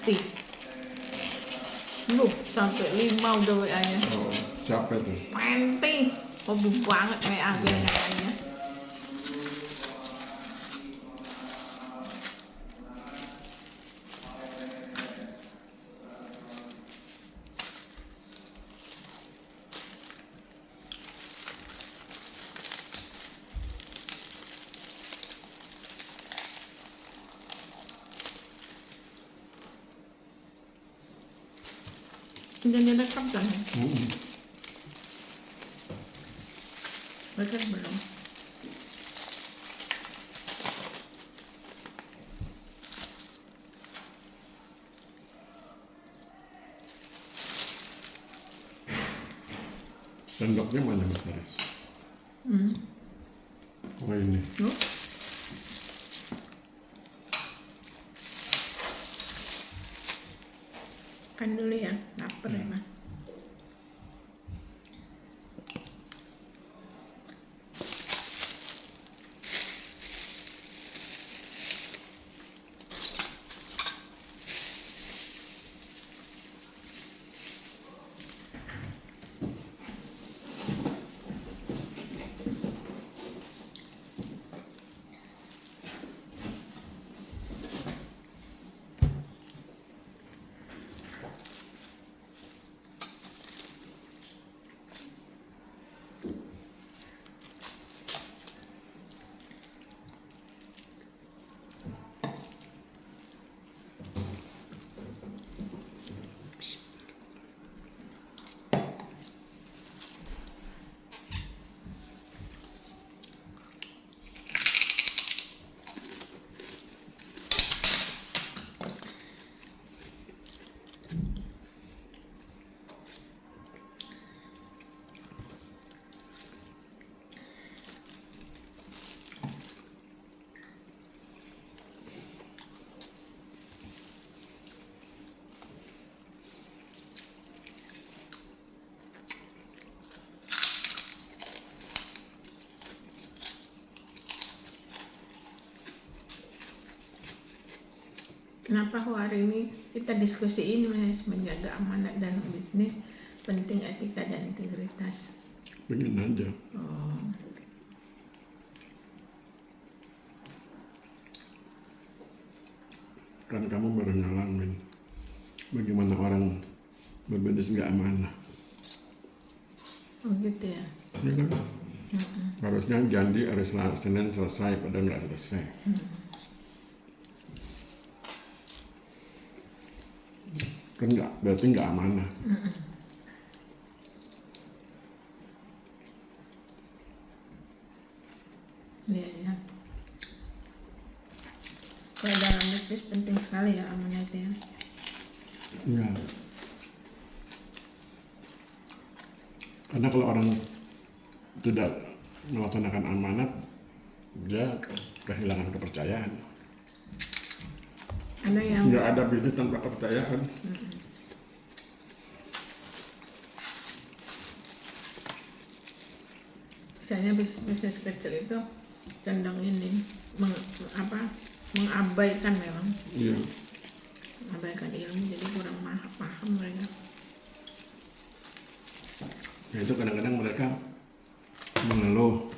pasti. Loh, sampai 5 udah WA-nya. Oh, siapa itu? Penti, hobi banget WA dia katanya. Udah direkam kan? Mereka belum. Sendoknya mana Mas Aris? Oh ini. Loh. Kan dulu ya, lapar ya Mas. Kenapa hari ini kita diskusiin Mas, menjaga amanat dan bisnis, penting etika dan integritas. Pengen aja. Oh. Kan kamu baru ngalamin bagaimana orang berbisnis nggak amanah. Oh gitu ya. Ya kan? Harusnya janji hari Senin selesai, padahal nggak selesai. Kan nggak, berarti nggak amanah. Iya ya. Kalau dalam bisnis penting sekali ya amanat ya. Iya. Karena kalau orang tidak melaksanakan amanat, dia kehilangan kepercayaan. Ada yang Nggak ada bisnis tanpa kepercayaan. misalnya bisnis kecil itu cenderung ini mengabaikan memang, Iya. mengabaikan ilmu, jadi kurang paham mereka. Nah itu kadang-kadang mereka mengeluh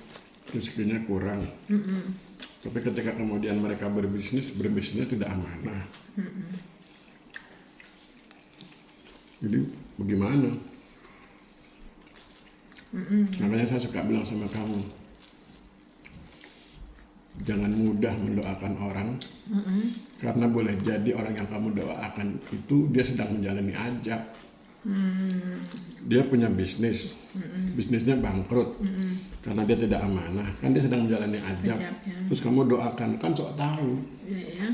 rezekinya kurang. Tapi ketika kemudian mereka berbisnisnya tidak amanah. Jadi bagaimana? Makanya saya suka bilang sama kamu, jangan mudah mendoakan orang, karena boleh jadi orang yang kamu doakan itu dia sedang menjalani ajab. Dia punya bisnis, bisnisnya bangkrut karena dia tidak amanah, kan dia sedang menjalani ajab. Ya. Terus kamu doakan, kan sok tahu, Ya.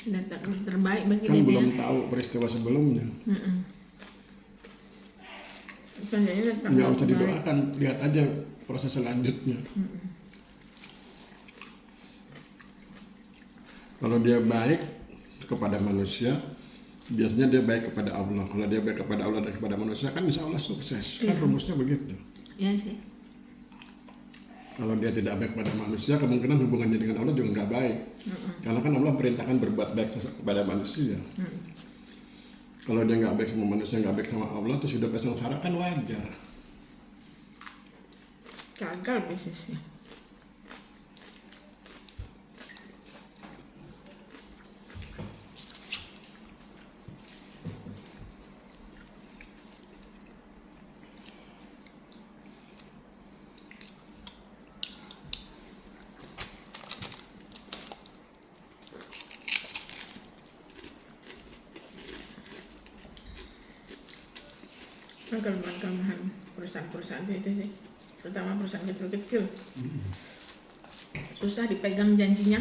Dan terbaik bagi kan dia. belum tahu peristiwa sebelumnya. Contohnya Nggak usah didoakan, lihat aja proses selanjutnya. Kalau dia baik kepada manusia, biasanya dia baik kepada Allah. Kalau dia baik kepada Allah dan kepada manusia, kan insya Allah sukses. Kan rumusnya begitu. Iya sih. Kalau dia tidak baik pada manusia, kemungkinan hubungannya dengan Allah juga nggak baik. Karena kan Allah perintahkan berbuat baik kepada manusia. Kalau dia nggak baik sama manusia, nggak baik sama Allah, terus hidupnya sengsara kan wajar. Gagal bisnisnya. Kelemahan perusahaan-perusahaan itu sih, terutama perusahaan kecil-kecil, susah dipegang janjinya.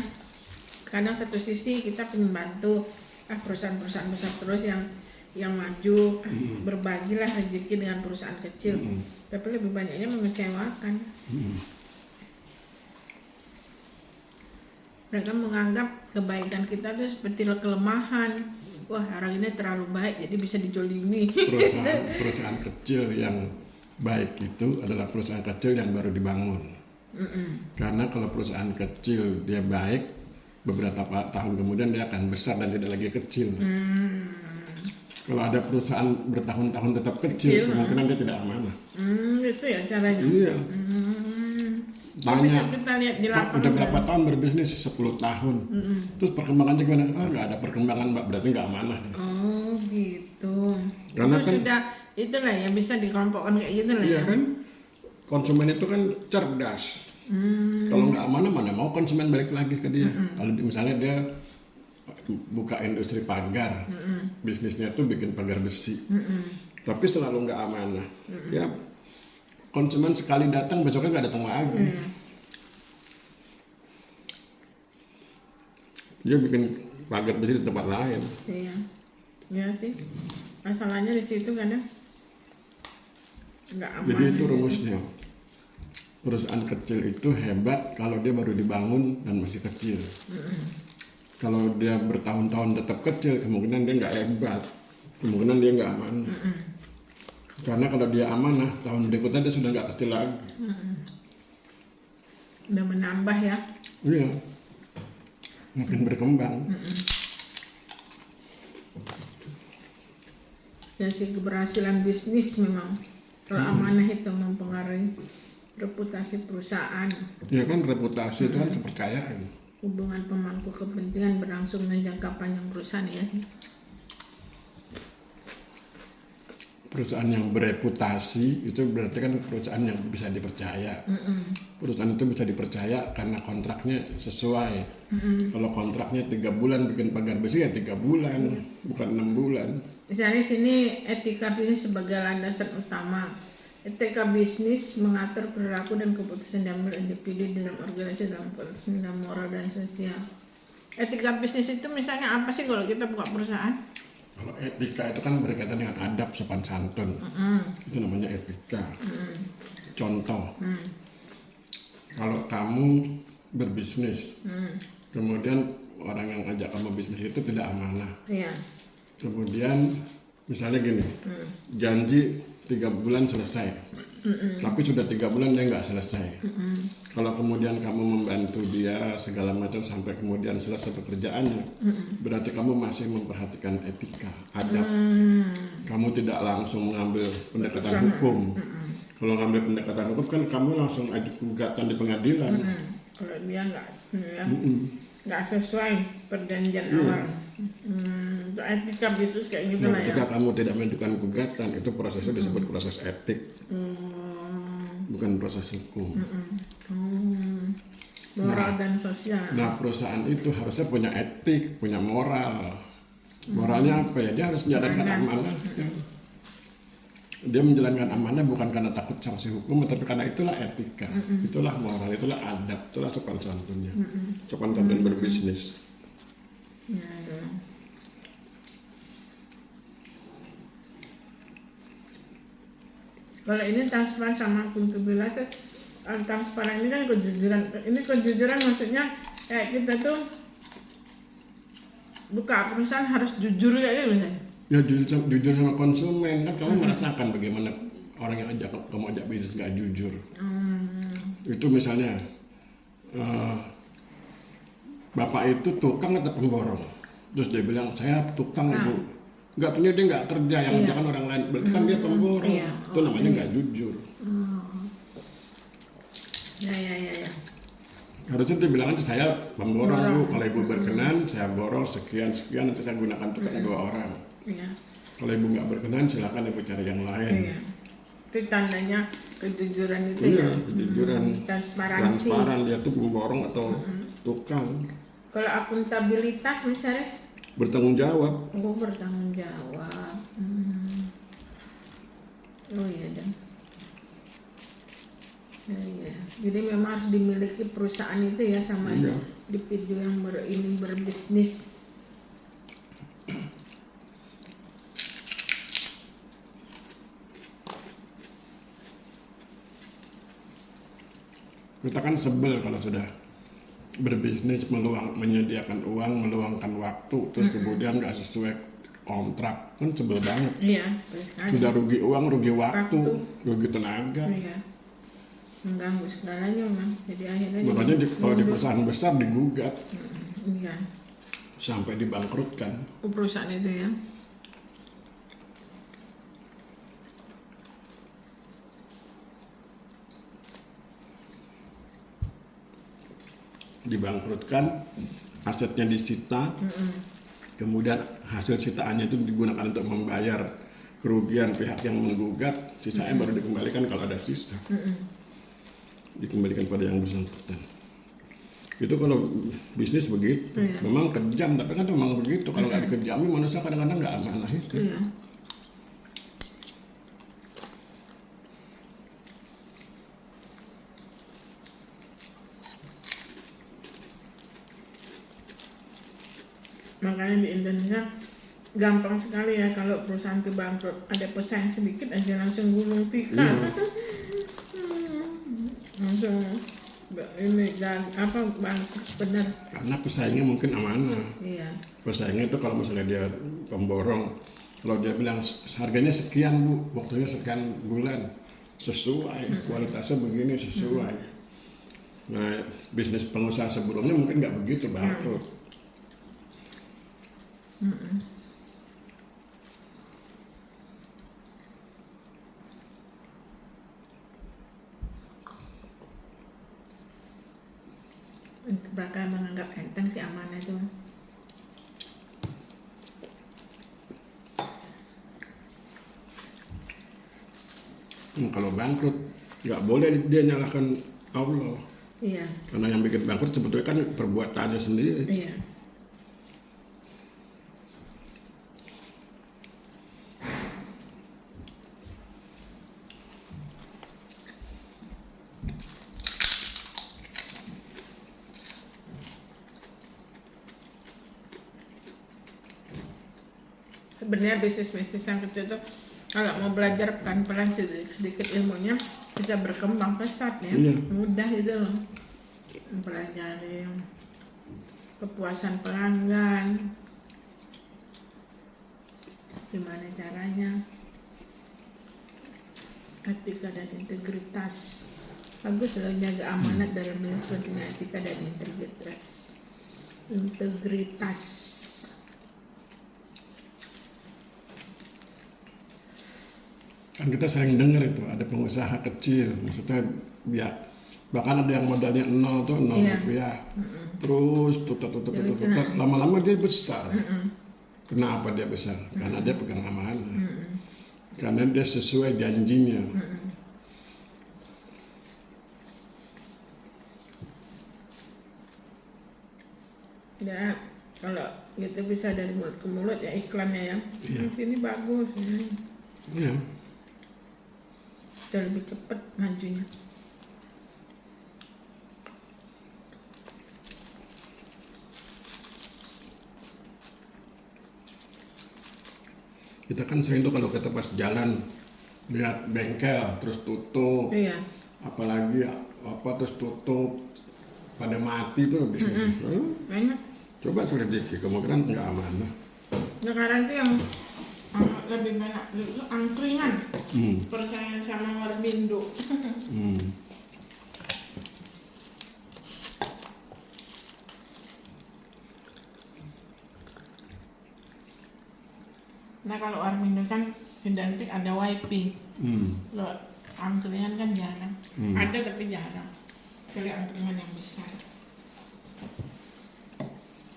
Kadang satu sisi kita pengen bantu perusahaan-perusahaan besar terus yang maju, berbagilah rezeki dengan perusahaan kecil, tapi lebih banyaknya mengecewakan. Mereka menganggap kebaikan kita itu seperti kelemahan. Wah, orang ini terlalu baik jadi bisa dijolimi. Perusahaan kecil yang baik itu adalah perusahaan kecil yang baru dibangun. Karena kalau perusahaan kecil dia baik, beberapa tahun kemudian dia akan besar dan tidak lagi kecil. Kalau ada perusahaan bertahun-tahun tetap kecil, kemungkinan dia tidak amanah. Itu ya caranya. Iya. Bisa kita lihat di lapangan. Udah berapa tahun berbisnis? 10 tahun. Terus perkembangannya gimana? Nggak ada perkembangan, Mbak. Berarti nggak amanah. Oh gitu. Karena itu kan sudah itulah ya, bisa dikelompokkan kayak gitu lah. Iya ya. kan, konsumen itu kan cerdas. Kalau nggak amanah, mana mau konsumen balik lagi ke dia. Kalau misalnya dia buka industri pagar, bisnisnya tuh bikin pagar besi, tapi selalu nggak amanah. Ya konsumen sekali datang, besoknya nggak datang lagi. Dia bikin pagar besi di tempat lain. Iya, iya sih. Masalahnya di situ kadang nggak aman. Jadi itu rumusnya. Perusahaan kecil itu hebat kalau dia baru dibangun dan masih kecil. Kalau dia bertahun-tahun tetap kecil, kemungkinan dia nggak hebat. Kemungkinan dia nggak amanah. Karena kalau dia amanah, tahun berikutnya dia sudah nggak kecil lagi. Udah menambah ya. Iya, makin berkembang. Dan si keberhasilan bisnis memang kalau amanah itu mempengaruhi reputasi perusahaan. Ya kan, reputasi itu kan kepercayaan. Hubungan pemangku kepentingan berlangsung dengan jangka panjang perusahaan ya sih. Perusahaan yang bereputasi itu berarti kan perusahaan yang bisa dipercaya. Perusahaan itu bisa dipercaya karena kontraknya sesuai. Kalau kontraknya 3 bulan bikin pagar besi ya 3 bulan, bukan 6 bulan. Misalnya sini etika bisnis sebagai landasan utama. Etika bisnis mengatur perilaku dan keputusan diambil individu dalam organisasi dalam konteks nilai moral dan sosial. Etika bisnis itu misalnya apa sih kalau kita buka perusahaan? Kalau etika itu kan berkaitan dengan adab sopan santun. Itu namanya etika. Contoh, kalau kamu berbisnis, kemudian orang yang ajak kamu bisnis itu tidak amanah. Iya. Kemudian misalnya gini, janji 3 bulan selesai, tapi sudah 3 bulan dia nggak selesai. Kalau kemudian kamu membantu dia segala macam sampai kemudian selesai pekerjaannya, berarti kamu masih memperhatikan etika, adab. Kamu tidak langsung mengambil pendekatan hukum. Kalau ngambil pendekatan hukum kan kamu langsung aju gugatan di pengadilan. Kalau dia nggak sesuai perjanjian awal. Untuk etika bisnis kayak gitu lah ya. Ketika kamu tidak mengajukan gugatan, itu prosesnya disebut proses etik, bukan proses hukum. Moral dan sosial. Nah, perusahaan itu harusnya punya etik, punya moral. Moralnya apa ya? Dia harus menjalankan amanah. Ya. Dia menjalankan amanah bukan karena takut sanksi hukum, tapi karena itulah etika, itulah moral, itulah adab, itulah sopan santunnya, sopan santun berbisnis. Ya. Kalau ini transparan sama akuntabilitas, transparan ini kan kejujuran. Ini kejujuran maksudnya kayak kita tuh buka perusahaan harus jujur kayak gitu. Ya jujur sama konsumen kan, kamu merasakan bagaimana orang yang kamu ajak bisnis nggak jujur. Itu misalnya eh, bapak itu tukang atau pemborong, terus dia bilang saya tukang ibu, nggak punya, dia nggak kerja, yang kerja kan orang lain, berarti kan dia pemborong. Iya. Itu namanya nggak jujur. Ya. Harusnya dia bilang aja saya pemborong bu, kalau ibu berkenan saya borong sekian nanti saya gunakan tukang 2 orang. Iya. Kalau ibu nggak berkenan silakan ibu cari yang lain. Iya. Itu tandanya kejujuran itu Iya, ya. kejujuran, Transparansi. transparan, dia tuh pemborong atau tukang. Kalau akuntabilitas misalnya, Bertanggung jawab. oh bertanggung jawab. Oh iya dan. Ya. Jadi memang harus dimiliki perusahaan itu ya sama Iya. individu yang berbisnis. Kita kan sebel kalau sudah berbisnis menyediakan uang, meluangkan waktu, terus kemudian nggak sesuai kontrak, kan sebel banget. Iya, betul sekali. Sudah rugi uang, rugi waktu, Waktu. rugi tenaga. Iya. Mengganggu segalanya memang. Jadi akhirnya Makanya kalau di perusahaan besar digugat iya. sampai dibangkrutkan. Perusahaan itu ya. Dibangkrutkan, asetnya disita, kemudian hasil sitaannya itu digunakan untuk membayar kerugian pihak yang menggugat, sisanya baru dikembalikan kalau ada sisa. Dikembalikan pada yang bersangkutan. Itu kalau bisnis begitu, memang kejam, tapi kan memang begitu. Kalau nggak dikejami, manusia kadang-kadang nggak amanah itu. Iya. Makanya di Indonesia gampang sekali ya kalau perusahaan itu bangkrut, ada pesaing sedikit aja langsung gulung tikar. Langsung ini bangkrut benar. Karena pesaingnya mungkin amanah. Iya. Pesaingnya itu kalau misalnya dia pemborong, kalau dia bilang harganya sekian bu, waktunya sekian bulan, sesuai, kualitasnya begini sesuai. Nah, bisnis pengusaha sebelumnya mungkin nggak begitu, bangkrut. Bakal menganggap enteng si amanah itu. Kalau bangkrut, nggak boleh dia nyalahkan Allah. Iya. Karena yang bikin bangkrut sebetulnya kan perbuatannya sendiri. Iya. Sebenarnya bisnis-bisnis yang kecil itu kalau mau belajar pelan-pelan sedikit ilmunya bisa berkembang pesat ya. Iya. Mudah gitu loh. Mempelajari kepuasan pelanggan, gimana caranya, etika dan integritas. Bagus loh jaga amanat dalam bisnis, pentingnya etika dan integritas. Kan kita sering dengar itu ada pengusaha kecil, maksudnya ya bahkan ada yang modalnya 0 tuh 0 Iya. rupiah, terus tutut, lama-lama dia besar. Kenapa dia besar? Karena dia pegang amanah, karena dia sesuai janjinya. Ya, kalau gitu bisa dari mulut ke mulut ya iklannya ya. Iya. Ini bagus. Iya. Udah lebih cepat majunya. Kita kan sering tuh kalau kita pas jalan lihat bengkel terus tutup, Iya. apalagi apa terus tutup, pada mati tuh bisnis. Banyak. Coba selidiki, kemungkinan nggak amanah. Sekarang tuh yang lebih banyak itu angkringan. Persaingan sama Warmindo. Karena kalau Warmindo kan identik ada wifi. Hmm. Kalau angkringan kan jarang. Hmm. Ada tapi jarang. Kecuali angkringan yang besar.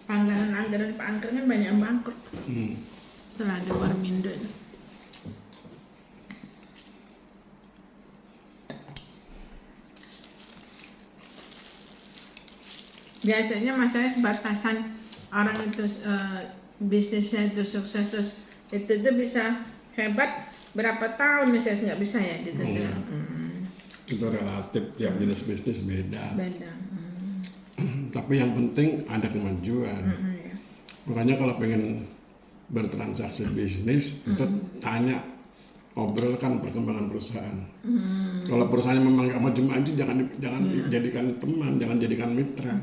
Anggaran angkringan banyak yang bangkrut. Setelah ada Warmindo itu. Biasanya masalah batasan orang itu bisnisnya itu sukses terus itu bisa hebat berapa tahun misalnya nggak bisa ya gitu. Itu relatif, tiap jenis bisnis beda. Beda. Tapi yang penting ada kemajuan. Ya. Makanya kalau pengen bertransaksi bisnis itu tanya, obrolkan perkembangan perusahaan. Kalau perusahaannya memang nggak maju-maju, jangan jadikan teman, jangan jadikan mitra.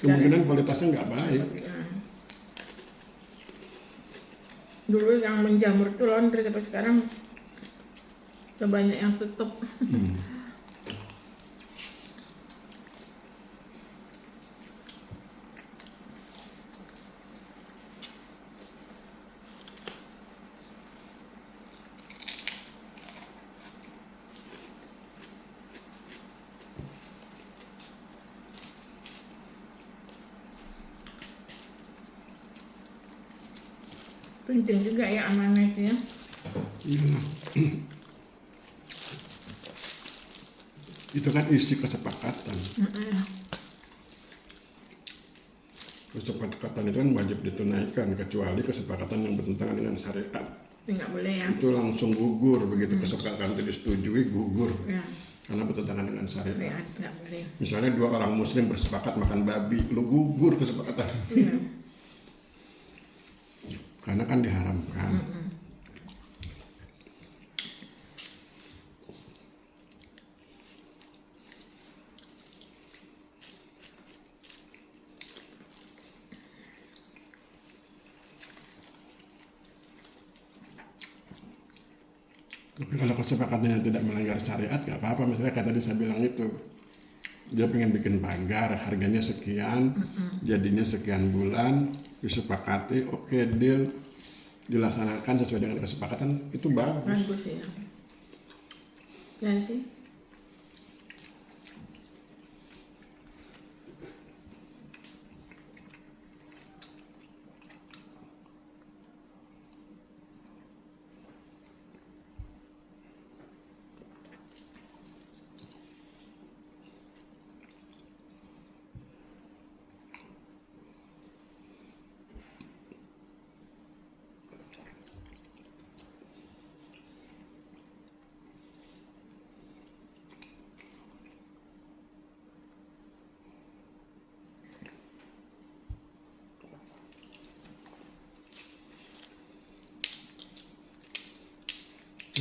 Kemungkinan kualitasnya nggak baik. Dulu yang menjamur itu laundry, tapi sekarang banyak yang tutup. Penting juga ya amanah itu ya. Iya. Itu kan isi kesepakatan. Kesepakatan itu kan wajib ditunaikan kecuali kesepakatan yang bertentangan dengan syariat. Nggak boleh ya. Itu langsung gugur begitu kesepakatan itu disetujui, gugur. Ya. Karena bertentangan dengan syariat. Nggak boleh. Misalnya 2 orang muslim bersepakat makan babi, lu gugur kesepakatan. Ya. Karena kan diharamkan. Tapi kalau kesepakatannya tidak melanggar syariat, nggak apa-apa. Misalnya kayak tadi saya bilang itu, dia pengen bikin pagar, harganya sekian, jadinya sekian bulan, disepakati, oke, deal, dilaksanakan sesuai dengan kesepakatan, itu bagus. Bagus ya. Ya sih.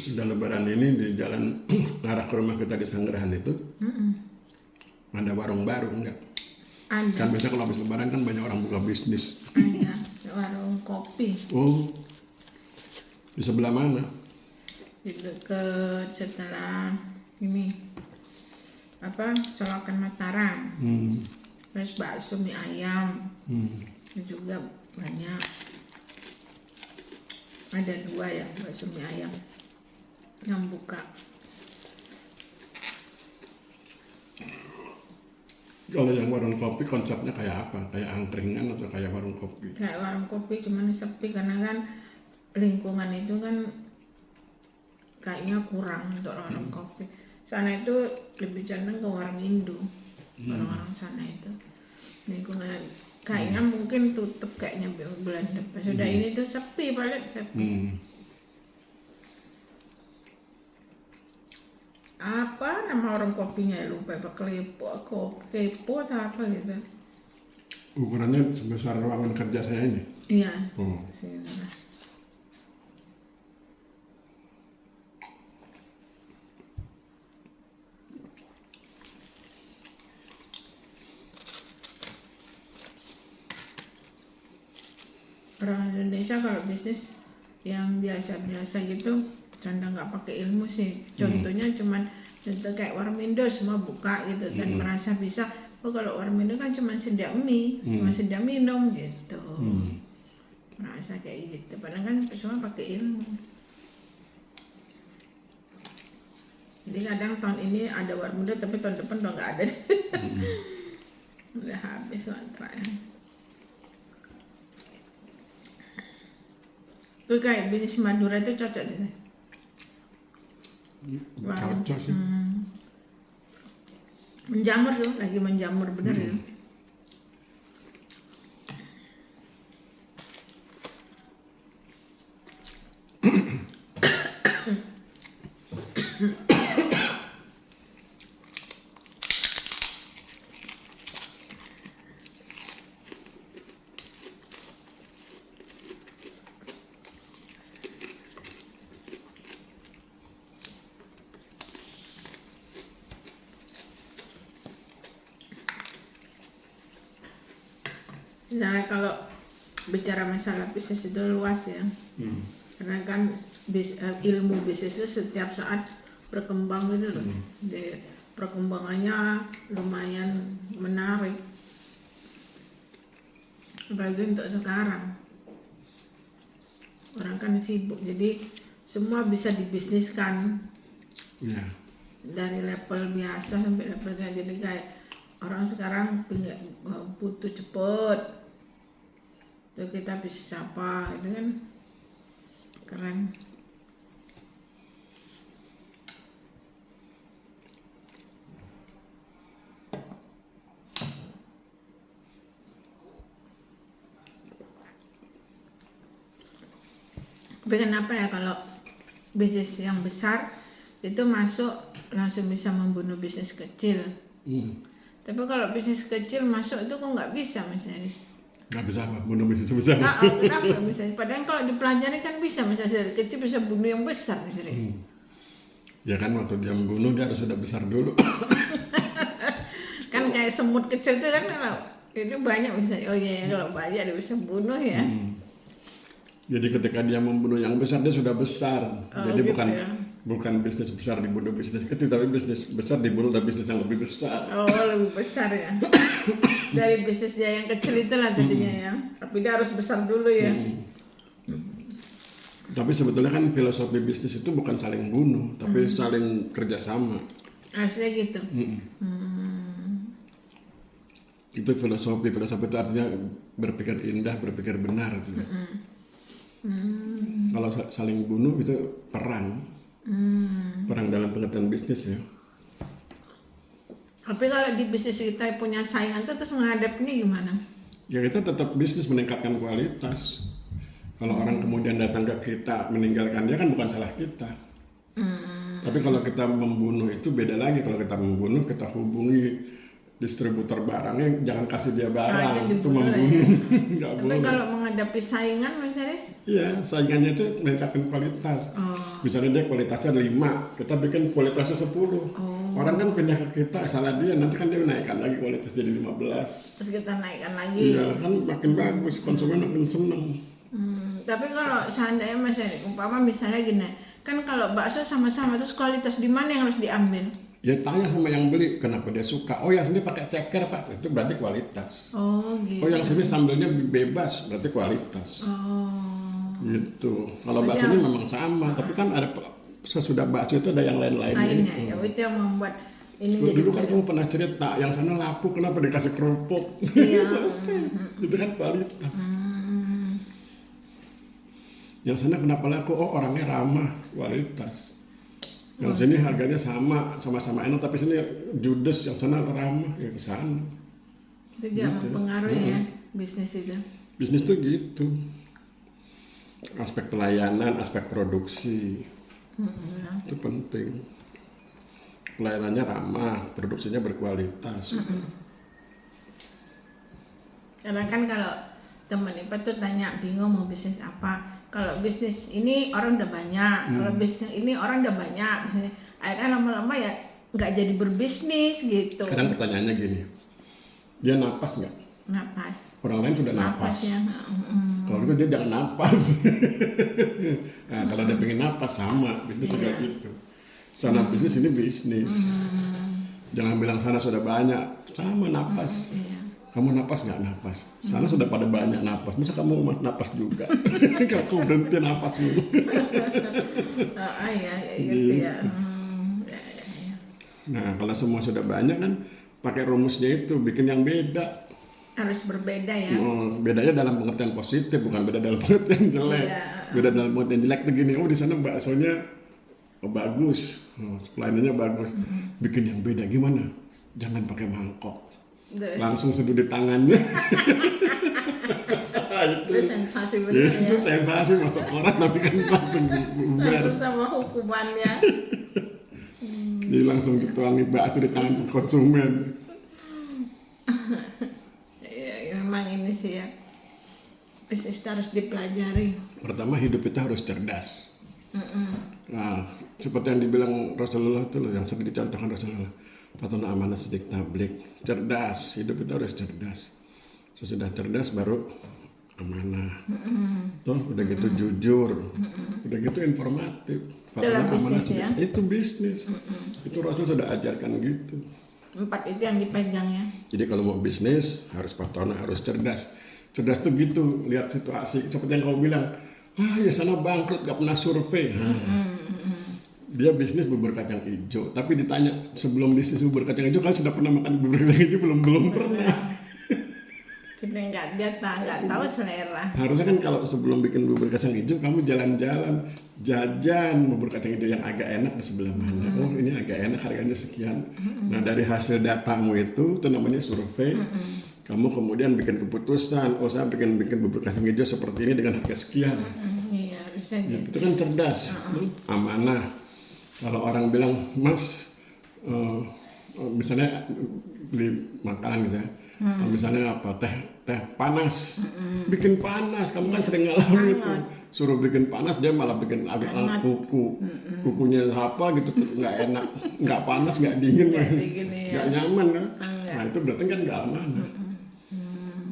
Sudah lebaran ini di jalan arah ke rumah kita di Sanggerahan itu, ada warung baru enggak? Ada. Kan biasanya kalau habis lebaran kan banyak orang buka bisnis. Ada warung kopi Oh, di sebelah mana? di dekat setelah ini Solokan Mataram. Terus bakso mie ayam itu juga banyak. Ada 2 ya bakso mie ayam yang buka. Kalau yang warung kopi konsepnya kayak apa? Kayak angkringan atau kayak warung kopi? Kayak warung kopi cuman sepi karena kan lingkungan itu kan kayaknya kurang untuk warung kopi. Sana itu lebih cenderung ke warung Indo. Orang-orang sana itu lingkungan kayaknya mungkin tutup kayaknya bulan depan. Sudah ini tuh sepi, paling sepi. Apa nama orang kopinya ya, lupa, kepo atau apa gitu. Ukurannya sebesar ruangan kerja saya ini. Iya. Oh. Sini. Orang Indonesia kalau bisnis yang biasa-biasa gitu cenderung nggak pakai ilmu sih. Contohnya contoh kayak Warmindo semua buka gitu dan merasa bisa. Oh kalau Warmindo kan cuma sedia mie, cuma sedia minum gitu. merasa kayak gitu. Padahal kan semua pakai ilmu. Jadi kadang tahun ini ada warung muda, tapi tahun depan udah nggak ada. Udah habis kontraknya. Tuh kayak bisnis Madura itu cocok deh. Cocok sih. Menjamur tuh, lagi menjamur bener ya. Nah, kalau bicara masalah bisnis itu luas ya. Karena kan ilmu bisnis itu setiap saat berkembang gitu loh. Perkembangannya lumayan menarik. Apalagi untuk sekarang. Orang kan sibuk, jadi semua bisa dibisniskan. Ya. Dari level biasa sampai level jadi kayak orang sekarang butuh cepet. Tuh kita bisnis apa itu kan keren. Tapi kenapa ya kalau bisnis yang besar itu masuk langsung bisa membunuh bisnis kecil. Tapi kalau bisnis kecil masuk itu kok nggak bisa Mas Haris? Nggak bisa apa, bunuh bisnis besar. Kenapa bisa? Padahal kalau dipelajari kan bisa, misalnya dari kecil bisa bunuh yang besar Mas Haris. Ya kan waktu dia membunuh dia harus sudah besar dulu. Kan kayak semut kecil itu kan kalau itu banyak misalnya. Oh iya kalau banyak dia bisa bunuh ya. Jadi ketika dia membunuh yang besar dia sudah besar. Jadi gitu bukan ya. bukan bisnis besar dibunuh bisnis kecil, tapi bisnis besar dibunuh dari bisnis yang lebih besar. Oh lebih besar ya. Dari bisnis dia yang kecil itulah tadinya ya. Tapi dia harus besar dulu ya. Tapi sebetulnya kan filosofi bisnis itu bukan saling bunuh, tapi saling kerjasama. Aslinya gitu. Itu filosofi itu artinya berpikir indah, berpikir benar. Gitu. Kalau saling bunuh itu perang. Perang dalam pengertian bisnis ya. Tapi kalau di bisnis kita punya saingan terus menghadapinya gimana? Ya kita tetap bisnis meningkatkan kualitas. Kalau orang kemudian datang ke kita meninggalkan dia kan bukan salah kita. Tapi kalau kita membunuh itu beda lagi. Kalau kita membunuh kita hubungi distributor barangnya, jangan kasih dia barang, itu membunuh. Nggak Tapi boleh. kalau menghadapi saingan Mas Haris? Iya, saingannya itu meningkatkan kualitas. Misalnya dia kualitasnya 5, kita bikin kualitasnya 10. Orang kan pindah ke kita, salah dia, nanti kan dia menaikkan lagi kualitas jadi 15. Terus kita naikkan lagi. Iya, kan makin bagus, konsumen makin seneng. Tapi kalau seandainya Mas Haris, umpama misalnya gini, kan kalau bakso sama-sama terus kualitas di mana yang harus diambil? Ya tanya sama yang beli, kenapa dia suka. Oh yang sini pakai ceker Pak, itu berarti kualitas. Oh gitu. Oh yang sini sambelnya bebas, berarti kualitas. Gitu. Kalau bakso ini memang sama, tapi kan ada sesudah bakso itu ada yang lain-lainnya. Ya itu yang membuat ini Dulu kan kamu pernah cerita, yang sana laku kenapa dikasih kerupuk? Iya. Selesai. Itu kan kualitas. Yang sana kenapa laku? Oh orangnya ramah, kualitas. Yang sini harganya sama-sama enak, tapi sini judes, yang sana ramah, ya ke sana. Itu juga mempengaruhi ya bisnis itu. Bisnis tuh gitu. Aspek pelayanan, aspek produksi. Itu penting. Pelayanannya ramah, produksinya berkualitas. Karena kan kalau teman Ipa tuh tanya bingung mau bisnis apa. Kalau bisnis ini orang udah banyak, kalau bisnis ini orang udah banyak, misalnya, akhirnya lama-lama ya nggak jadi berbisnis gitu. Kadang pertanyaannya gini, dia napas nggak? Napas. Orang lain sudah napas. ya. Kalau itu dia jangan napas. Nah, kalau dia pengen napas sama, bisnis juga gitu. Sana bisnis, ini bisnis. Jangan bilang sana sudah banyak, sama napas. kamu napas nggak napas? Sana sudah pada banyak napas, masa kamu napas juga? Kalau kamu berhenti napas dulu. Ya gitu ya. Nah, kalau semua sudah banyak kan, pakai rumusnya itu, bikin yang beda. Harus berbeda ya. Bedanya dalam pengertian positif, bukan beda dalam pengertian jelek. Iya. Beda dalam pengertian jelek tuh gini, di sana baksonya bagus, pelayanannya bagus. Bikin yang beda gimana? Jangan pakai mangkok. Langsung seduh di tangannya. Itu sensasi benar ya. Itu sensasi masuk koran tapi kan langsung bubar. Langsung sama hukumannya. Jadi langsung dituangi bakso di tangan konsumen. Ya, memang ini sih ya. Bisnis harus dipelajari. Pertama hidup kita harus cerdas. Nah, seperti yang dibilang Rasulullah itu loh, yang sering dicontohkan Rasulullah. Fatona amanah sidik tablik, cerdas, hidup itu harus cerdas. Sesudah cerdas baru amanah. Tuh udah gitu jujur, udah gitu informatif. Itulah bisnis ya. Itu bisnis. Itu Rasul sudah ajarkan gitu. 4 itu yang dipegang ya. Jadi kalau mau bisnis harus Fatona, harus cerdas. Cerdas tuh gitu, lihat situasi. Seperti yang kau bilang, ya sana bangkrut, gak pernah survei. Dia bisnis bubur kacang hijau, tapi ditanya sebelum bisnis bubur kacang hijau kan sudah pernah makan bubur kacang hijau belum pernah. Sudah nggak tahu selera. Harusnya kan kalau sebelum bikin bubur kacang hijau kamu jalan-jalan jajan bubur kacang hijau yang agak enak di sebelah mana. Oh ini agak enak harganya sekian. Nah dari hasil datamu itu namanya survei. Kamu kemudian bikin keputusan, oh saya bikin bubur kacang hijau seperti ini dengan harga sekian. Iya bisa gitu. Itu kan cerdas, amanah. Kalau orang bilang, Mas, misalnya beli makanan gitu ya, misalnya apa, teh panas, bikin panas, kamu kan sering ngalamin itu, suruh bikin panas, dia malah bikin agak kukunya apa gitu, nggak enak, nggak panas, nggak dingin, nggak nyaman kan, nah itu berarti kan nggak amanah,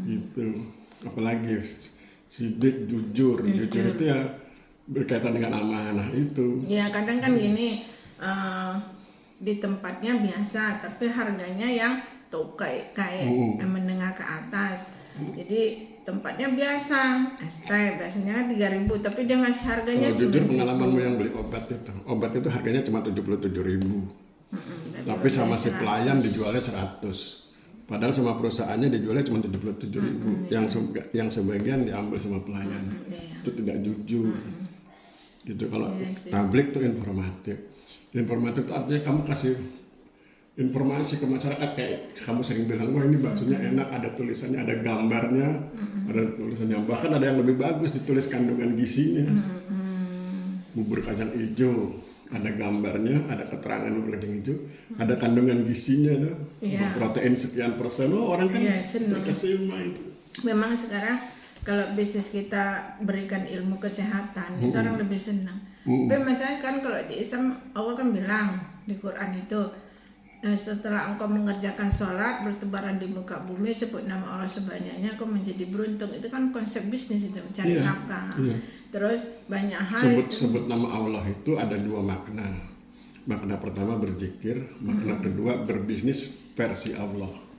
gitu, apalagi sidik, jujur itu ya, berkaitan dengan amanah itu. Ya kadang kan gini di tempatnya biasa tapi harganya yang kayak menengah ke atas. Jadi tempatnya biasa, ST biasanya 3.000 tapi dia ngasih harganya. Kalau jujur pengalamanmu yang beli obat itu harganya cuma 77.000. Tapi sama si pelayan dijualnya 100. Padahal sama perusahaannya dijualnya cuma 77.000. Yang sebagian diambil sama pelayan. Itu tidak jujur. Gitu. Kalau tablik itu informatif itu artinya kamu kasih informasi ke masyarakat kayak kamu sering bilang wah ini baksonya enak, ada tulisannya, ada gambarnya, ada tulisannya, bahkan ada yang lebih bagus ditulis kandungan gizinya. Bubur kacang hijau ada gambarnya, ada keterangan bubur kacang hijau, ada kandungan gizinya tuh, protein sekian persen, orang kan terkesima itu. Memang sekarang kalau bisnis kita berikan ilmu kesehatan, itu orang lebih senang. Tapi misalnya kan kalau di Islam, Allah kan bilang di Quran itu, setelah engkau mengerjakan sholat, bertebaran di muka bumi, sebut nama Allah sebanyaknya, engkau menjadi beruntung. Itu kan konsep bisnis itu, mencari nafkah. Terus banyak hal sebut nama Allah itu ada 2 makna. Makna pertama berzikir, makna kedua berbisnis versi Allah.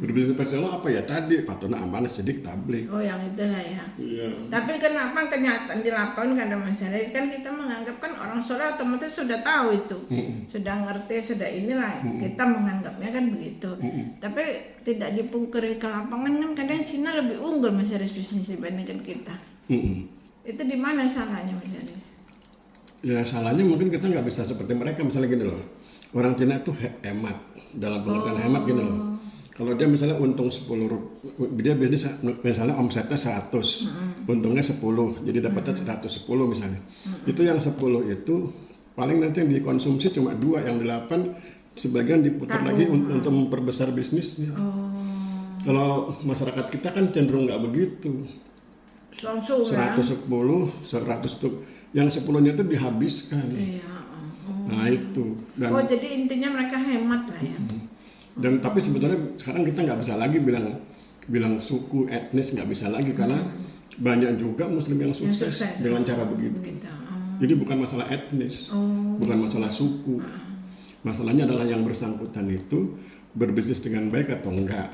Berbisnis versi Allah apa ya tadi? Fatona amanah sidik tablik. Oh yang itulah ya. Iya. Tapi kenapa kenyataan di lapangan kadang masyarakat kan kita menganggap kan orang sholat otomatis sudah tahu itu, sudah ngerti, sudah inilah kita menganggapnya kan begitu. Tapi tidak dipungkiri ke lapangan kan kadang Cina lebih unggul Mas Aris bisnis dibandingkan kita. Itu di mana salahnya Mas Aris? Ya salahnya mungkin kita nggak bisa seperti mereka, misalnya gini loh. Orang Cina itu hemat, dalam pengertian hemat gini loh. Kalau dia misalnya untung 10, dia bisnis misalnya omsetnya 100, untungnya 10, jadi dapatnya 110 misalnya. Itu yang 10 itu paling nanti yang dikonsumsi cuma 2, yang 8 sebagian diputar lagi untuk memperbesar bisnisnya. Kalau masyarakat kita kan cenderung nggak begitu. 110, 100 itu, yang 10-nya itu dihabiskan. Nah itu. Dan, jadi intinya mereka hemat lah ya. Dan tapi sebetulnya sekarang kita nggak bisa lagi bilang suku etnis, nggak bisa lagi karena banyak juga Muslim yang sukses dengan cara begitu. Jadi bukan masalah etnis, bukan masalah suku, Masalahnya adalah yang bersangkutan itu berbisnis dengan baik atau enggak,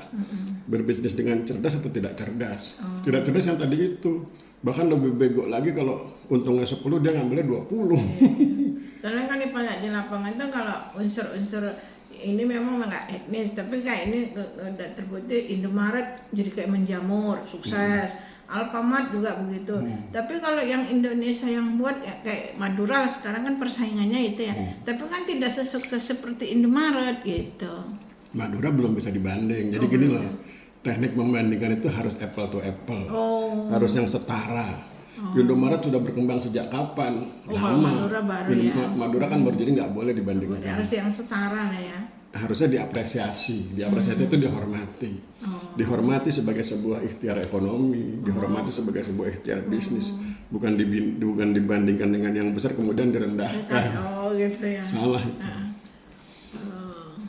berbisnis dengan cerdas atau tidak cerdas. Tidak cerdas yang tadi itu, bahkan lebih bego lagi kalau untungnya 10 dia ngambilnya 20. Soalnya kan di lapangan tuh kalau unsur-unsur ini memang nggak etnis, tapi kayak ini udah terbukti Indomaret jadi kayak menjamur, sukses. Alfamart juga begitu. Tapi kalau yang Indonesia yang buat ya kayak Madura lah sekarang kan persaingannya itu ya. Tapi kan tidak sesukses seperti Indomaret gitu. Madura belum bisa dibanding. Jadi gini loh, teknik membandingkan itu harus apple to apple. Harus yang setara. Indomaret sudah berkembang sejak kapan? Lama. Madura baru ya. Madura kan baru, jadi nggak boleh dibandingkan. Harus yang setara lah ya. Harusnya diapresiasi itu dihormati. Dihormati sebagai sebuah ikhtiar ekonomi, dihormati sebagai sebuah ikhtiar bisnis, bukan dibandingkan dengan yang besar kemudian direndahkan. Gitu ya. Salah itu.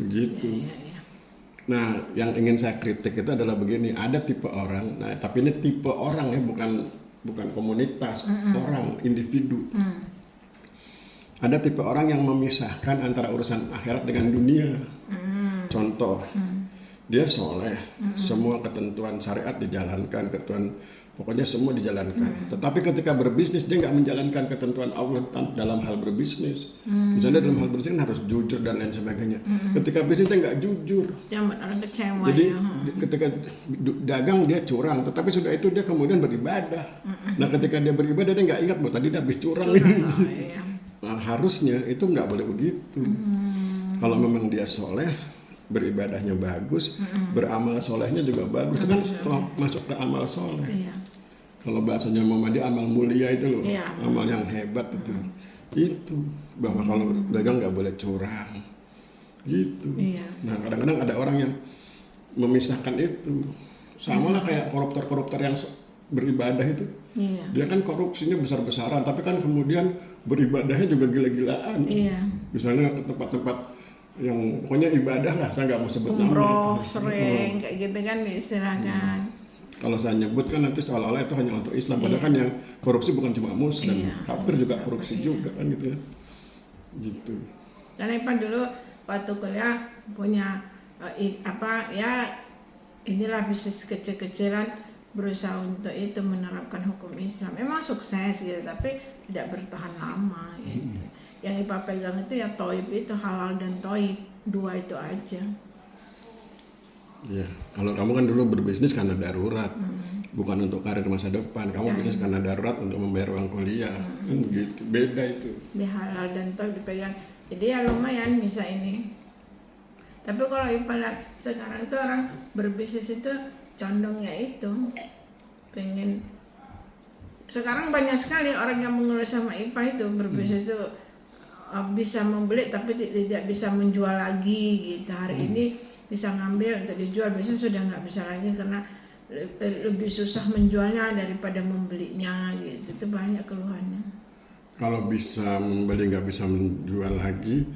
Begitu. Ya. Nah, yang ingin saya kritik itu adalah begini, ada tipe orang, nah tapi ini tipe orang ya, bukan komunitas, orang, individu. Ada tipe orang yang memisahkan antara urusan akhirat dengan dunia. Contoh, dia soleh, semua ketentuan syariat dijalankan, pokoknya semua dijalankan. Tetapi ketika berbisnis dia nggak menjalankan ketentuan Allah dalam hal berbisnis. Misalnya dalam hal berbisnis kan harus jujur dan lain sebagainya. Ketika bisnis dia nggak jujur. Yang orang kecewa. Jadi ketika dagang dia curang, tetapi sudah itu dia kemudian beribadah. Nah ketika dia beribadah dia nggak ingat bahwa tadi dia habis curang. Iya. Nah, harusnya itu nggak boleh begitu. Kalau memang dia soleh, beribadahnya bagus, beramal solehnya juga bagus. Itu kan masuk ke amal soleh. Iya. Kalau bahasanya Muhammadiyah amal mulia itu loh, Iya. amal yang hebat itu. Itu bahwa kalau dagang nggak boleh curang, gitu. Iya. Nah kadang-kadang ada orang yang memisahkan itu, sama lah kayak koruptor-koruptor yang beribadah itu. Iya. Dia kan korupsinya besar-besaran, tapi kan kemudian beribadahnya juga gila-gilaan. Iya. Misalnya ke tempat-tempat yang pokoknya ibadah lah, saya nggak mau sebut Umroh nama. sering kayak gitu kan diistilahkan. Kalau saya nyebut kan nanti seolah-olah itu hanya untuk Islam, padahal kan yang korupsi bukan cuma Muslim, kafir juga korupsi juga kan gitu ya. Gitu. Karena Ipan dulu waktu kuliah punya inilah bisnis kecil-kecilan, berusaha untuk itu menerapkan hukum Islam. Memang sukses gitu, tapi tidak bertahan lama gitu. Yang Ipa pegang itu ya toib itu, halal dan toib, 2 itu aja. Ya, kalau kamu kan dulu berbisnis karena darurat, bukan untuk karir masa depan. Kamu bisnis karena darurat untuk membayar uang kuliah, gitu. Beda itu. Di halal dan toib dipegang, jadi ya lumayan bisa ini. Tapi kalau Ipa lihat sekarang itu orang berbisnis itu condongnya itu pengen, sekarang banyak sekali orang yang mengeluh sama IPA itu berbisnis itu bisa membeli tapi tidak bisa menjual lagi gitu. Hari ini bisa ngambil untuk dijual, biasanya sudah nggak bisa lagi karena lebih susah menjualnya daripada membelinya gitu. Itu banyak keluhannya. Kalau bisa membeli nggak bisa menjual lagi,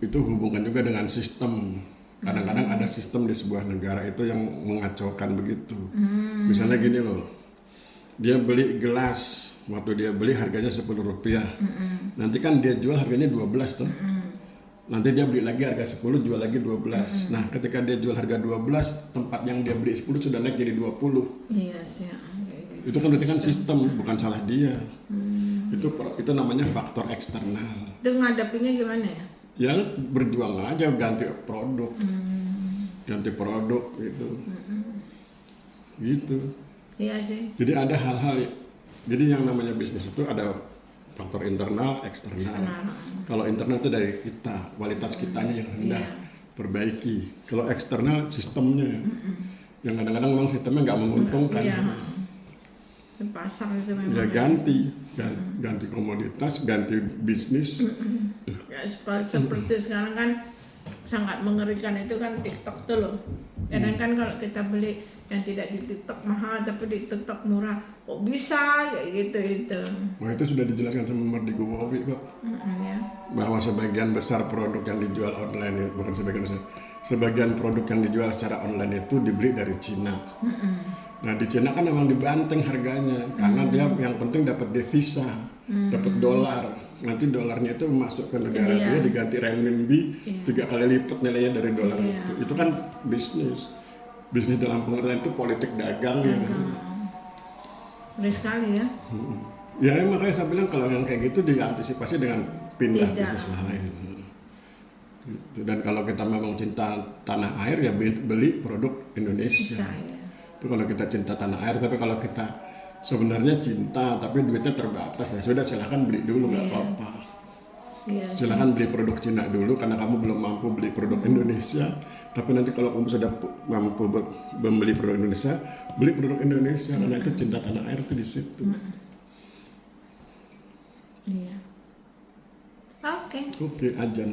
itu hubungan juga dengan sistem. Kadang-kadang ada sistem di sebuah negara itu yang mengacaukan begitu. Misalnya gini loh, dia beli gelas, waktu dia beli harganya Rp10. Nanti kan dia jual harganya 12 tuh. Nanti dia beli lagi harga 10, jual lagi 12. Nah ketika dia jual harga 12, tempat yang dia beli 10 sudah naik jadi 20. Iya sih. Itu kan berarti kan sistem, bukan salah dia. Itu namanya faktor eksternal. Itu ngadepinnya gimana ya? Ya berjuang aja, ganti produk, ganti produk gitu. Iya sih. Jadi ada hal-hal, jadi yang namanya bisnis itu ada faktor internal, eksternal. Kalau internal itu dari kita, kualitas kitanya yang rendah, perbaiki. Kalau eksternal sistemnya, yang kadang-kadang memang sistemnya nggak menguntungkan. Pasar itu memang. Ya ganti komoditas, ganti bisnis. Ya, seperti sekarang kan sangat mengerikan itu kan TikTok tuh loh. Kadang kan kalau kita beli yang tidak di TikTok mahal tapi di TikTok murah, kok bisa kayak gitu itu. Wah itu sudah dijelaskan sama Mardigo Wowi kok. Ya. Bahwa sebagian besar produk yang dijual online, bukan sebagian besar, sebagian produk yang dijual secara online itu dibeli dari Cina. Nah di Cina kan memang dibanteng harganya karena dia yang penting dapat devisa, dapat dolar. nanti dolarnya itu masuk ke negara Iya. dia diganti renminbi Iya. 3 kali lipat nilainya dari dolar Iya. itu kan bisnis dalam pengertian itu politik dagang ya kan? Ngeri sekali ya. Ya makanya saya bilang kalau yang kayak gitu diantisipasi dengan pindah Tidak. bisnis lain. Gitu. Dan kalau kita memang cinta tanah air ya beli produk Indonesia. Bisa ya. Itu kalau kita cinta tanah air, tapi kalau kita sebenarnya cinta tapi duitnya terbatas ya sudah silahkan beli dulu nggak apa-apa. Iya. Silahkan beli produk Cina dulu karena kamu belum mampu beli produk Indonesia. Tapi nanti kalau kamu sudah mampu membeli produk Indonesia, beli produk Indonesia karena itu cinta tanah air itu di situ. Iya. Oke. Oke, ajan.